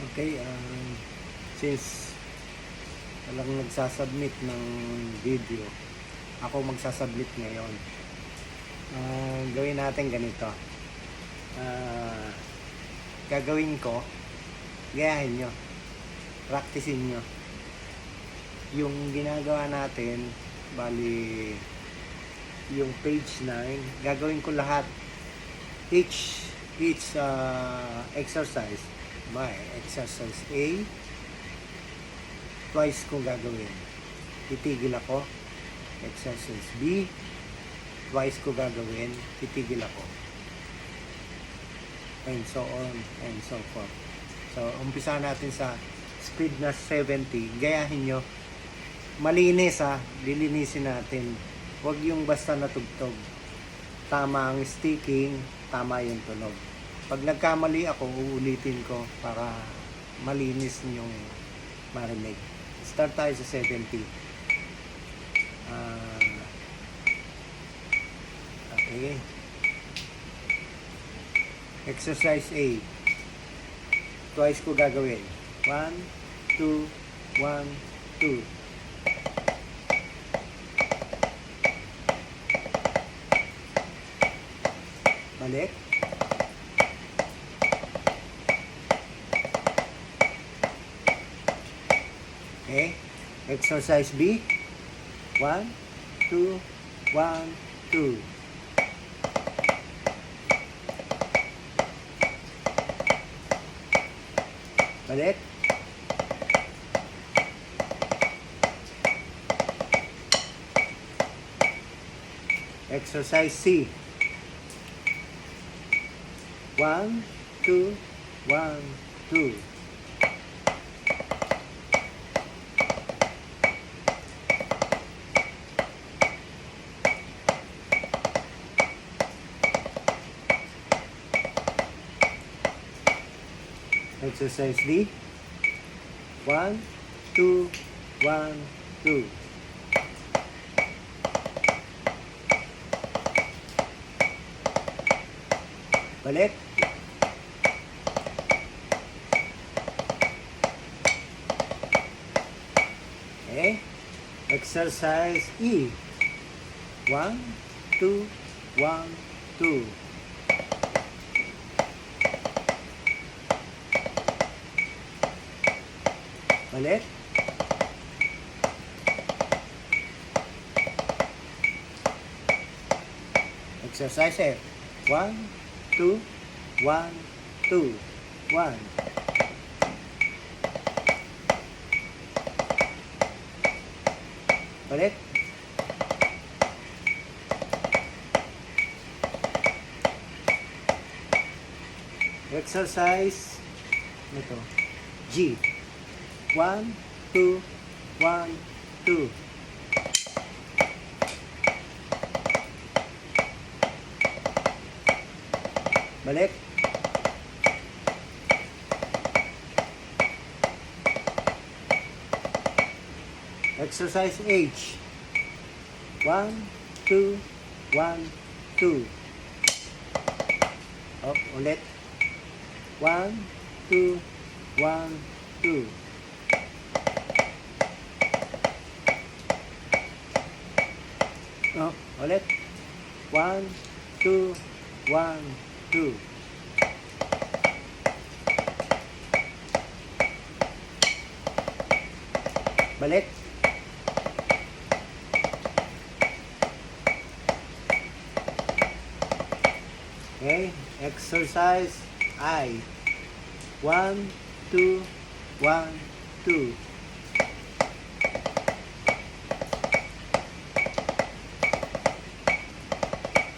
Okay, since walang nagsasubmit ng video, ako magsasubmit ngayon. Gawin natin ganito. Gagawin ko, gayahin nyo, practicein nyo. Yung ginagawa natin, bali, yung page 9, gagawin ko lahat. Each exercise, exercise A, twice kong gagawin. Titigil ako. Exercise B, twice ko gagawin. Titigil ako. And so on and so forth. So, umpisa natin sa speed na 70. Gayahin nyo. Malinis lilinisin natin. Huwag yung basta natugtog. Tama ang sticking, tama yung tunog. Pag nagkamali ako, uulitin ko para malinis yung marinig. Start tayo sa 70. Okay. Exercise A. Twice ko gagawin. 1, 2, 1, 2. Balik. Okay. Exercise B. 1, 2, 1, 2. Balik. Exercise C. 1, 2, 1, 2. Exercise D. 1, 2, 1, 2. Balik. Okay. Exercise E. 1, 2, 1, 2. Balik. Exercise F. 1, 2, 1, 2, 1. Balik. Exercise ito. G. 1, 2, 1, 2. Balik. Exercise H. 1, 2, 1, 2. Up, ulit. 1, 2, 1, 2. Up, ulit. 1, 2, 1, 2. Balik. Okay, exercise I. 1, 2, 1, 2.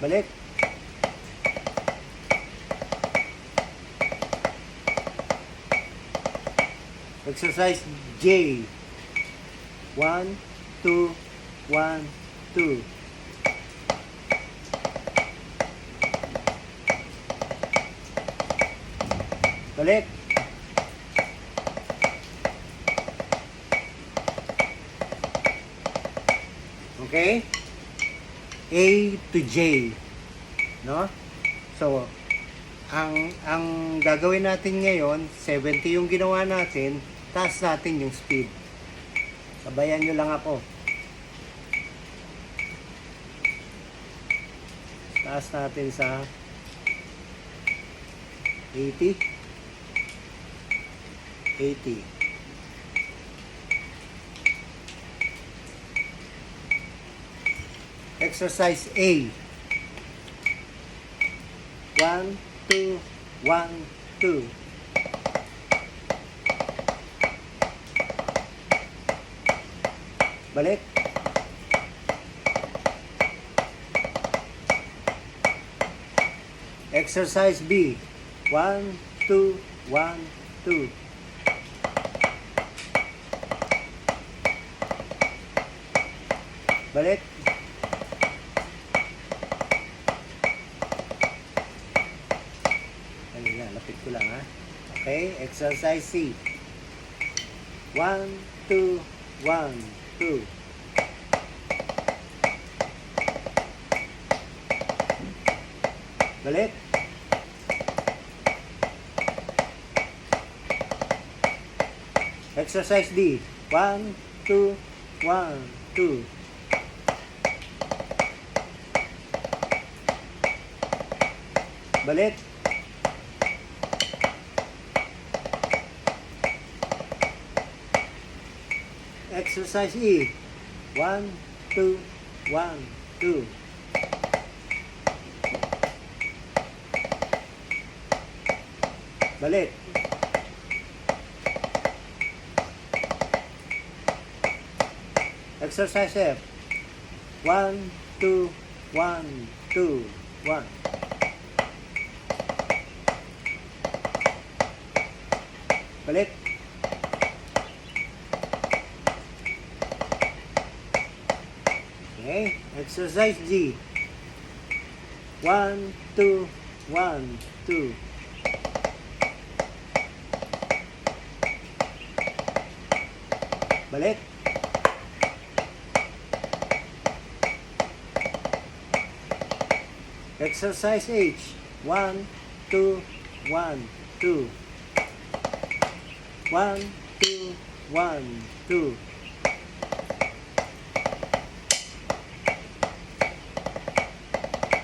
Balik. Exercise J. 1, 2, 1, 2. Balik. Okay? A to J. No? So, ang gagawin natin ngayon, 70 yung ginawa natin, taas natin yung speed. Sabayan nyo lang ako. Taas natin sa 80. 80. Exercise A. 1, 2, 1, 2. Balik. Exercise B. 1, 2, 1, 2. Balik. Lapit ko lang ha. Okay, exercise C. 1, 2, 1, 2. Balik. Exercise D. 1, 2, 1, 2. Balik. Exercise E. 1, 2, 1, 2. Balik. Exercise F. 1, 2, 1, 2, 1. Balik. Okay, exercise G. 1, 2, 1, 2. Balik. Exercise H. 1, 2, 1, 2. 1, 2, 1, 2.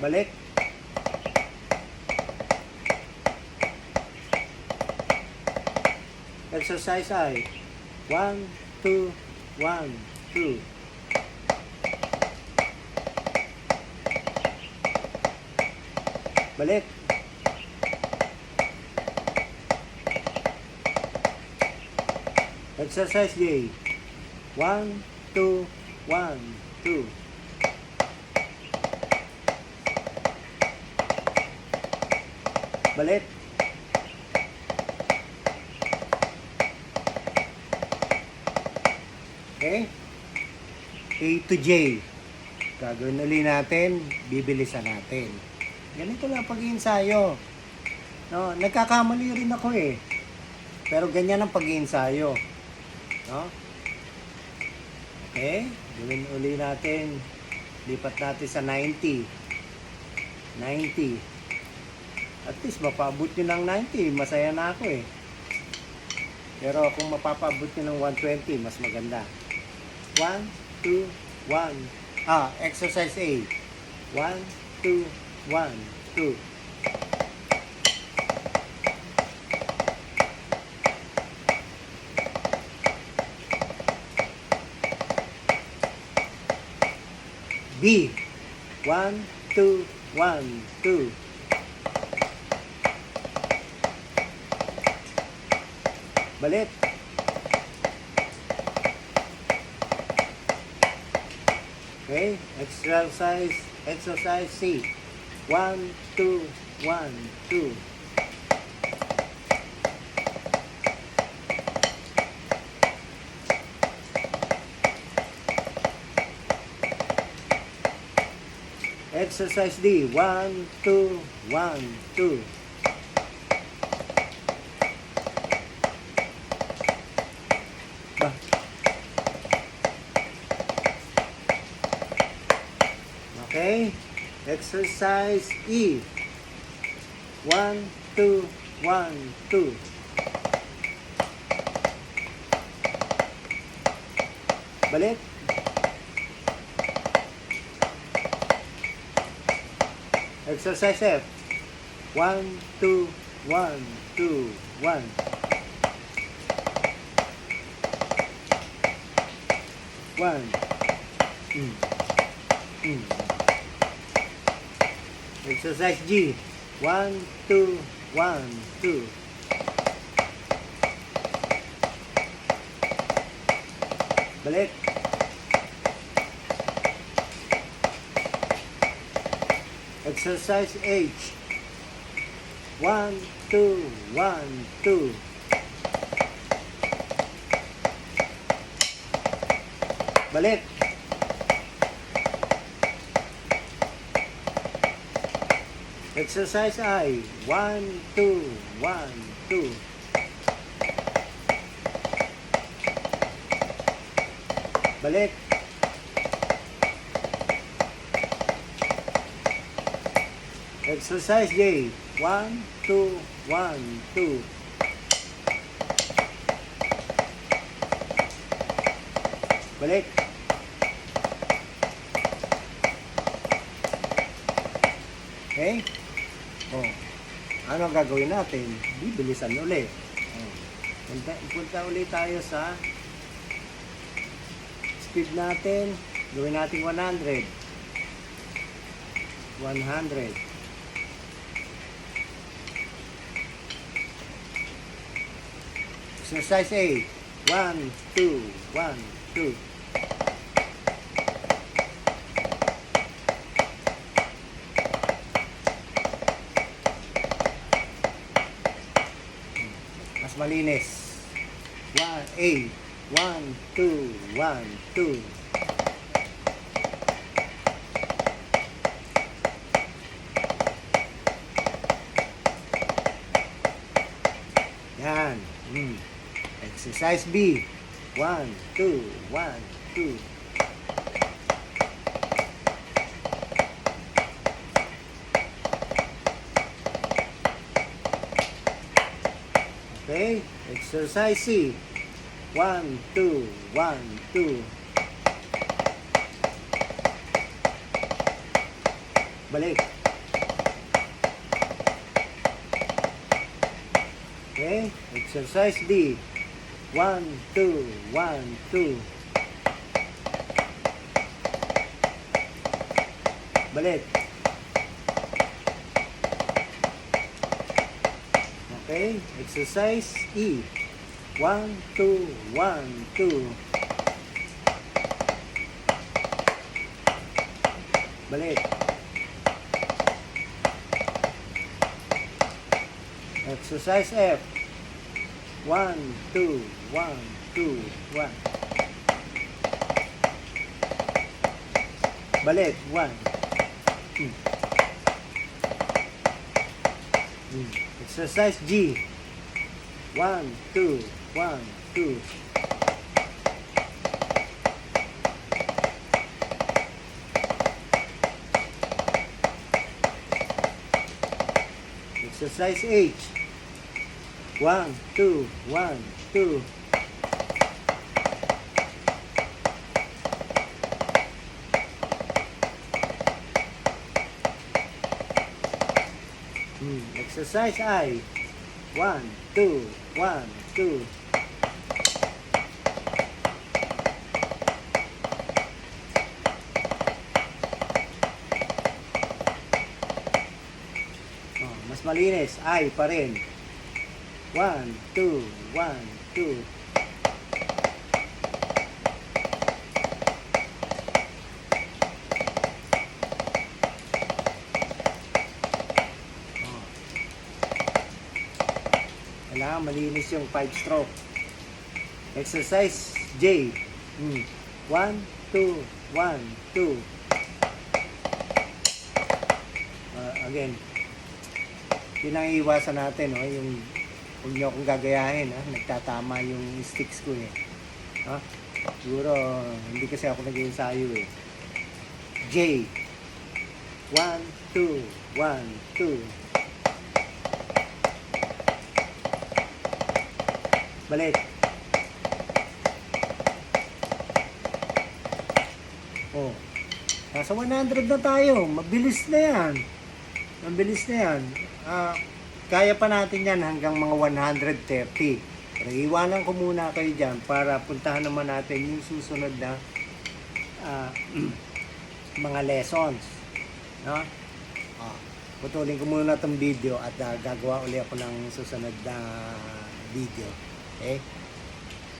Balik. Exercise I. 1, 2, 1, 2. Balik. Exercise J. 1, 2, 1, 2. Balik. Okay? A to J. Gagawin ulit natin, bibilisan natin. Ganito lang pag-iinsayo. No, nagkakamali rin ako eh. Pero ganyan ang pag-iinsayo. No? Okay? Gawin ulit natin. Lipat natin sa 90. 90. At least mapaabot nyo ng 90. Masaya na ako eh. Pero kung mapapaabot nyo ng 120, mas maganda. 1, 2, 1. Exercise A. 1, 2, 1, 2. B. 1, 2, 1, 2. Balik. Okay, exercise C. 1, 2, 1, 2. Exercise D. 1, 2, 1, 2. Okay. Exercise E. 1, 2, 1, 2. Balik. Exercise F. 1, 2, 1, 2, 1. One. Exercise G. 1, 2, 1, 2. Balik. Exercise H. 1, 2, 1, 2. Balik. Exercise I. 1, 2, 1, 2. Balik. Exercise J. 1, 2, 1, 2. Balik. Okay? Oh. Ano ang gagawin natin? Bibilisan ulit. Oh. Punta ulit tayo sa speed natin. Gawin natin 100. 100. Exercise A. 1, 2, 1, 2. Mas malinis. 1A. 1, 2, 1, 2. Yan. Exercise B. 1, 2, 1, 2. Okay. Exercise C. 1, 2, 1, 2. Balik. Okay. Exercise D. 1, 2, 1, 2. Balik. Okay. Exercise E. 1, 2, 1, 2. Balik. Exercise F. 1, 2, 1, 2, 1. Balik. 1. Exercise G. 1, 2, 1, 2. Exercise H. 1, 2, 1, 2. Exercise I. 1, 2, 1, 2. Oh, mas malinis. I pa rin. 1, 2, 1, 2. Kailangan malinis yung 5 stroke. Exercise J. 1, 2, 1, 2. Again, yun ang iiwasan natin, no? Yung huwag nyo akong gagayahin, ha? Nagtatama yung sticks ko, eh. Ha? Siguro, hindi kasi ako nag-iensayo, eh. J. 1, 2, 1, 2. Balik. Oh. Nasa 100 na tayo. Mabilis na yan. Mabilis na yan. Kaya pa natin yan hanggang mga 130. Pero iwanan ko muna kayo dyan para puntahan naman natin yung susunod na mga lessons. No? Putulin ko muna itong video at gagawa ulit ako ng susunod na video. Okay?